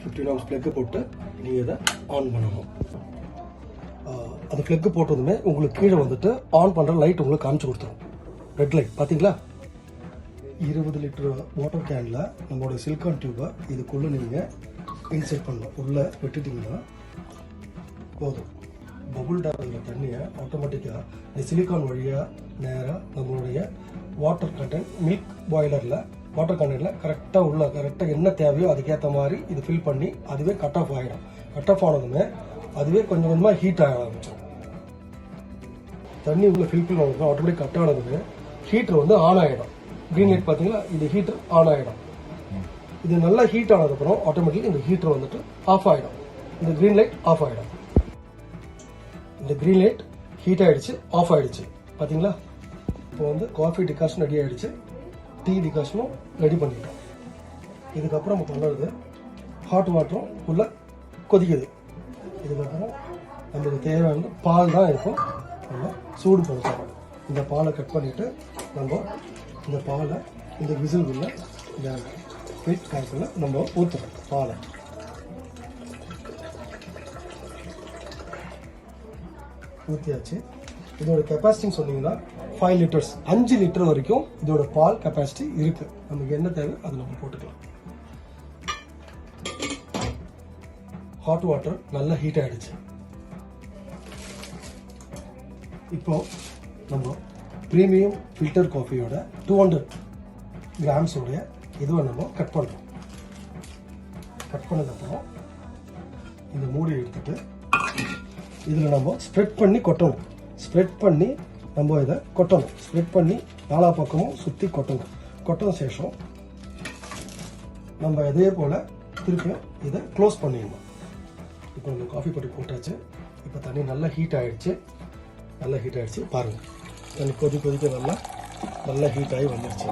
15 ounce plug போட்டு நீங்கள் இதை ஆன் பண்ணணும். அந்த ப்ளக்கு போட்டதுமே உங்களுக்கு கீழே வந்துட்டு ஆன் பண்ணுற லைட் உங்களுக்கு காமிச்சு கொடுத்துரும். ரெட் லைட் பார்த்தீங்களா? 20 லிட்டர் வாட்டர் கேனில் நம்மளோட சிலிக்கான் டியூபை இதுக்குள்ளே நீங்கள் இன்செர்ட் பண்ணணும். உள்ளே விட்டுட்டிங்கன்னா போதும். பபுள் டாப்பில் தண்ணியை ஆட்டோமேட்டிக்காக இந்த சிலிக்கான் வழியாக நேராக நம்மளுடைய வாட்டர் கண்டென்ட் மில்க் பாய்லரில் வாட்டர் கண்டென்ட்டில் கரெக்டாக என்ன தேவையோ அதுக்கேற்ற மாதிரி இது ஃபில் பண்ணி அதுவே கட் ஆஃப் ஆகிடும். கட் ஆஃப் ஆனதுமே அதுவே கொஞ்சம் கொஞ்சமாக ஹீட் ஆக ஆரம்பிச்சிடும். தண்ணி உள்ள ஃபில் பண்ணி ஆட்டோமேட்டிக் கட் ஆனதுமே ஹீட்டர் வந்து ஆன் ஆகிடும். க்ரீன் லைட் பார்த்தீங்களா? இது ஹீட்டர் ஆன் ஆகிடும். இது நல்லா ஹீட் ஆனதுக்கப்புறம் ஆட்டோமேட்டிக் இந்த ஹீட்டர் வந்துட்டு ஆஃப் ஆகிடும். இந்த க்ரீன் லைட் ஆஃப் ஆகிடும். இந்த க்ரீன் லைட் ஹீட் ஆகிடுச்சு, ஆஃப் ஆகிடுச்சு. பார்த்தீங்களா? இப்போ வந்து காஃபி டிகாஷன் ரெடி ஆகிடுச்சு, டீ டிகாஷனும் ரெடி பண்ணிட்டோம். இதுக்கப்புறம் நம்ம பண்ணுறது ஹாட் வாட்டரும் உள்ள கொதிக்குது. இதுக்கப்புறம் நம்மளுக்கு தேவையான பால் தான் இருக்கும். நம்ம சூடு பண்ணுறோம். இந்த பாலை கட் பண்ணிவிட்டு நம்ம இந்த பாலை இந்த விசிலுக்குள்ள இந்த ஸ்வீட் காய்க்குள்ள நம்ம ஊற்றுறோம். பாலை ஊற்றியாச்சு. இதோட கெப்பாசிட்டின்னு சொன்னீங்கன்னா 5 லிட்டர்ஸ், 5 லிட்டர் வரைக்கும் இதோட பால் கெப்பாசிட்டி இருக்கு. நமக்கு என்ன தேவை அது நம்ம போட்டுக்கலாம். ஹாட் வாட்டர் நல்லா ஹீட் ஆயிடுச்சு. இப்போ நம்ம பிரீமியம் ஃபில்டர் காஃபியோட 200 கிராம்ஸோடைய இதுவை நம்ம கட் பண்ணுறோம். கட் பண்ணதுக்கப்புறம் இந்த மூடி எடுத்துட்டு இதில் நம்ம ஸ்ப்ரெட் பண்ணி கொட்டணும். ஸ்ப்ரெட் பண்ணி நம்ம இதை கொட்டணும். ஸ்ப்ரெட் பண்ணி நாலா பக்கமும் சுற்றி கொட்டணும். கொட்டின சேஷம் நம்ம இதே போல் திருப்பியும் இதை க்ளோஸ் பண்ணிடணும். இப்போ நம்ம காஃபி பொடி போட்டாச்சு. இப்போ தண்ணி நல்லா ஹீட் ஆகிடுச்சு. பாருங்கள், தண்ணி கொதிக்க நல்லா ஹீட் ஆகி வந்துடுச்சு.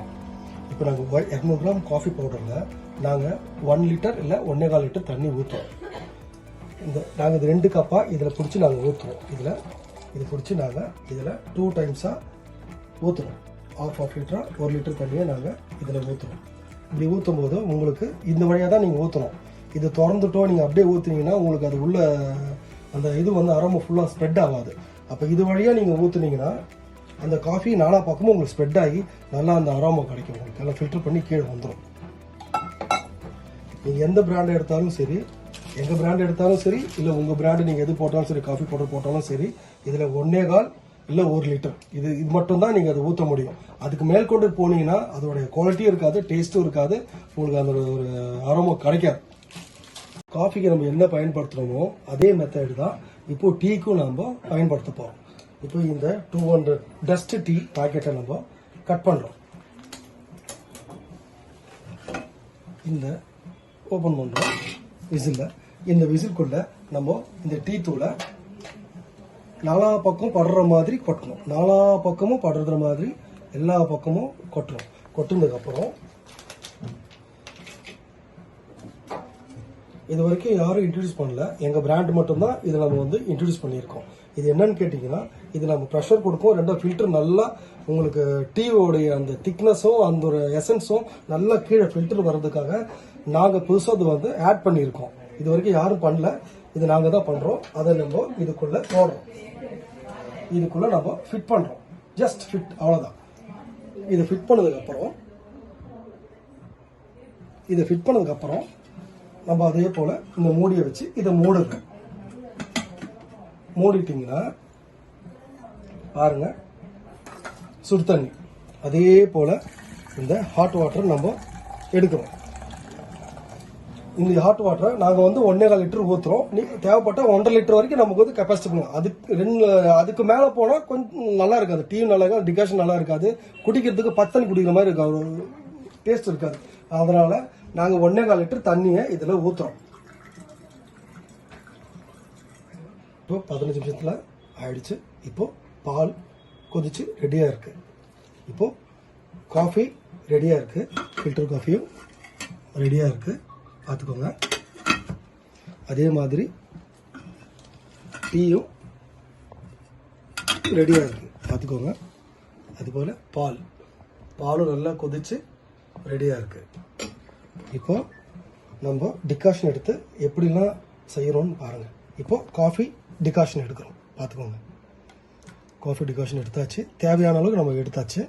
இப்போ நாங்கள் 200 கிராம் காஃபி பவுடரில் நாங்கள் 1 லிட்டர் இல்லை 1.25 லிட்டர் தண்ணி ஊற்றுவோம். நாங்கள் இது 2 கப்பாக இதில் பிடிச்சி நாங்கள் ஊற்றுவோம். இது பிடிச்சி நாங்கள் இதில் 2 டைம்ஸாக ஊற்றுறோம். ½ லிட்டரா 1 லிட்டர் தண்ணியை நாங்கள் இதில் ஊற்றுறோம். இப்படி ஊற்றும் போது உங்களுக்கு இந்த வழியாக தான் நீங்கள் ஊற்றணும். இது திறந்துட்டோம் நீங்கள் அப்படியே ஊற்றுனீங்கன்னா உங்களுக்கு அது உள்ள அந்த இது வந்து அரோமா ஃபுல்லாக ஸ்ப்ரெட் ஆகாது. அப்போ இது வழியாக நீங்கள் ஊற்றுனீங்கன்னா அந்த காஃபி நாலா பக்கமும் உங்களுக்கு ஸ்ப்ரெட் ஆகி நல்லா அந்த அரோமா கிடைக்கும். உங்களுக்கு எல்லாம் ஃபில்டர் பண்ணி கீழே வந்துடும். நீங்கள் எந்த பிராண்ட் எடுத்தாலும் சரி, எங்கள் பிராண்ட் எடுத்தாலும் சரி, இல்லை உங்கள் பிராண்டு நீங்கள் எது போட்டாலும் சரி, காஃபி பவுடர் போட்டாலும் சரி, இதில் 1.25 இல்லை 1 லிட்டர் இது மட்டும்தான் நீங்கள் அதை ஊற்ற முடியும். அதுக்கு மேல் கொண்டு போனீங்கன்னா அதோடைய குவாலிட்டியும் இருக்காது, டேஸ்ட்டும் இருக்காது, உங்களுக்கு அந்த ஒரு அரோமா கிடைக்காது. காஃபிக்கு நம்ம என்ன பயன்படுத்துகிறோமோ அதே மெத்தட் தான் இப்போ டீக்கும் நம்ம பயன்படுத்த போகிறோம். இப்போ இந்த 200 டஸ்ட் டீ பாக்கெட்டை நம்ம கட் பண்ணுறோம். இந்த ஓப்பன் பண்ணுறோம் விசிலில். இந்த விசிலுக்குள்ள நம்ம இந்த டீ தூளை நாலா பக்கம் படுற மாதிரி கொட்டணும். நாலா பக்கமும் படுற மாதிரி எல்லா பக்கமும் கொட்டணும். கொட்டினதுக்கப்புறம் இது வரைக்கும் யாரும் இன்ட்ரடியூஸ் பண்ணல, எங்கள் பிராண்ட் மட்டும்தான் இதை நம்ம வந்து இன்ட்ரடியூஸ் பண்ணியிருக்கோம். இது என்னன்னு கேட்டிங்கன்னா, இது நம்ம ப்ரெஷர் கொடுக்கும். 2 ஃபில்டர் நல்லா உங்களுக்கு டீயோடைய அந்த திக்னஸும் அந்த ஒரு எசன்ஸும் நல்லா கீழே ஃபில்டர் வர்றதுக்காக நாங்கள் புதுசாக அது வந்து ஆட் பண்ணியிருக்கோம். இது வரைக்கும் யாரும் பண்ணல, இது நாங்கள் தான் பண்ணுறோம். அதை நம்ம இதுக்குள்ளே போடுறோம். இதுக்குள்ளே நம்ம ஃபிட் பண்ணுறோம். ஜஸ்ட் ஃபிட், அவ்வளோதான். இதை ஃபிட் பண்ணதுக்கப்புறம் நம்ம அதே போல் இந்த மூடியை வச்சு இதை மூடுங்க. மூடிட்டிங்கன்னா பாருங்க, சுடு தண்ணி அதே போல் இந்த ஹாட் வாட்டர் நம்ம எடுக்கிறோம். இந்த ஹாட் வாட்டரை நாங்கள் வந்து 1.25 லிட்டர் ஊற்றுறோம். நீங்கள் தேவைப்பட்டால் 1.5 லிட்டர் வரைக்கும் நமக்கு வந்து கெப்பாசிட்டி பண்ணுவோம். அதுக்கு மேலே போனால் கொஞ்சம் நல்லா இருக்காது. டீ நல்லா இருக்காது, டிகாஷன் நல்லா இருக்காது, குடிக்கிறதுக்கு பத்தண்ணி குடிக்கிற மாதிரி இருக்காது, ஒரு டேஸ்ட் இருக்காது. அதனால நாங்கள் 1.25 லிட்டர் தண்ணியை இதில் ஊற்றுறோம். இப்போ 15 நிமிஷத்தில் ஆயிடுச்சு. இப்போ பால் கொதிச்சு ரெடியாக இருக்கு. இப்போ காஃபி ரெடியாக இருக்கு. ஃபில்டர் காஃபியும் ரெடியாக இருக்கு, பார்த்துக்கோங்க. அதே மாதிரி டீயும் ரெடியாக இருக்கு, பார்த்துக்கோங்க. அதுபோல் பாலும் நல்லா கொதிச்சு ரெடியாக இருக்கு. இப்போ நம்ம டிகாஷன் எடுத்து எப்படிலாம் செய்கிறோன்னு பாருங்கள். இப்போ காஃபி டிகாஷன் எடுக்கிறோம், பார்த்துக்கோங்க. காஃபி டிகாஷன் எடுத்தாச்சு, தேவையான அளவுக்கு நம்ம எடுத்தாச்சு.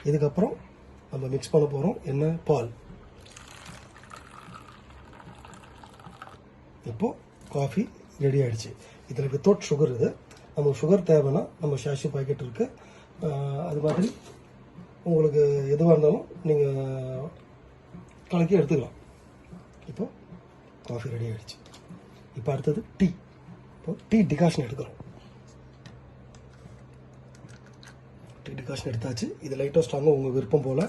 இதுக்கப்புறம் நம்ம மிக்ஸ் பண்ண போகிறோம் என்ன, பால். இப்போது காஃபி ரெடி ஆகிடுச்சு. இதில் வித்தவுட் சுகர். இது நமக்கு சுகர் தேவைன்னா நம்ம ஷாஷு பாக்கெட் இருக்குது, அது மாதிரி உங்களுக்கு எதுவாக இருந்தாலும் நீங்கள் கலக்கி எடுத்துக்கலாம். இப்போது காஃபி ரெடி ஆகிடுச்சு. இப்போ அடுத்தது டீ. இப்போ டீ டிகாஷன் எடுக்கிறோம். டீ டிகாஷன் எடுத்தாச்சு. இது லைட்டாக ஸ்ட்ராங்காக உங்கள் விருப்பம் போல்.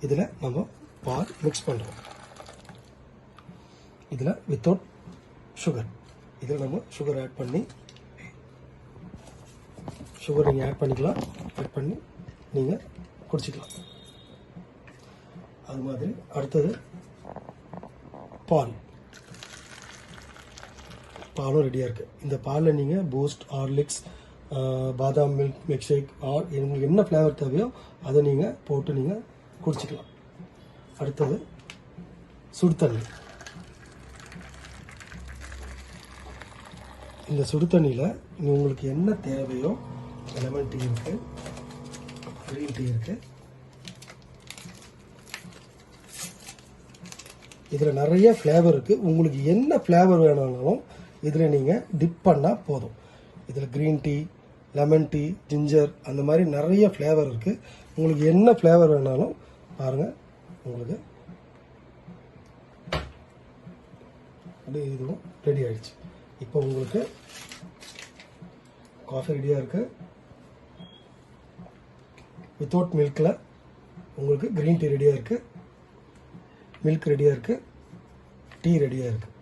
இதில் நம்ம பால் மிக்ஸ் பண்ணுறோம். இதில் வித்தவுட் சுகர். இதில் நம்ம சுகர் ஆட் பண்ணி, சுகர் நீங்கள் ஆட் பண்ணிக்கலாம், ஆட் பண்ணி நீங்கள் குடிச்சிக்கலாம். அது மாதிரி அடுத்தது பால். பாலும் ரெடியாக இருக்குது. இந்த பாலில் நீங்கள் பூஸ்ட், ஹார்லிக்ஸ், பாதாம் மில்க், மில்க் ஷேக் உங்களுக்கு என்ன ஃப்ளேவர் தேவையோ அதை நீங்கள் போட்டு நீங்கள் குடிச்சிக்கலாம். அடுத்தது சுடு தண்ணி. இந்த சுடு தண்ணியில் உங்களுக்கு என்ன தேவையோ, லெமன் டீ இருக்குது, க்ரீன் டீ இருக்குது. இதில் நிறைய ஃப்ளேவர் இருக்குது. உங்களுக்கு என்ன ஃப்ளேவர் வேணும்னாலும் இதில் நீங்கள் டிப் பண்ணால் போதும். இதில் green tea, lemon tea, ginger, அந்த மாதிரி நிறைய ஃப்ளேவர் இருக்குது. உங்களுக்கு என்ன ஃப்ளேவர் வேணாலும் பாருங்கள். உங்களுக்கு அப்படியே இதுவும் ரெடி ஆகிடுச்சு. இப்போ உங்களுக்கு காஃபி ரெடியாக இருக்குது. வித்தவுட் மில்கில் உங்களுக்கு க்ரீன் டீ ரெடியாக இருக்குது, மில்க் ரெடியாக இருக்குது, டீ ரெடியாக இருக்குது.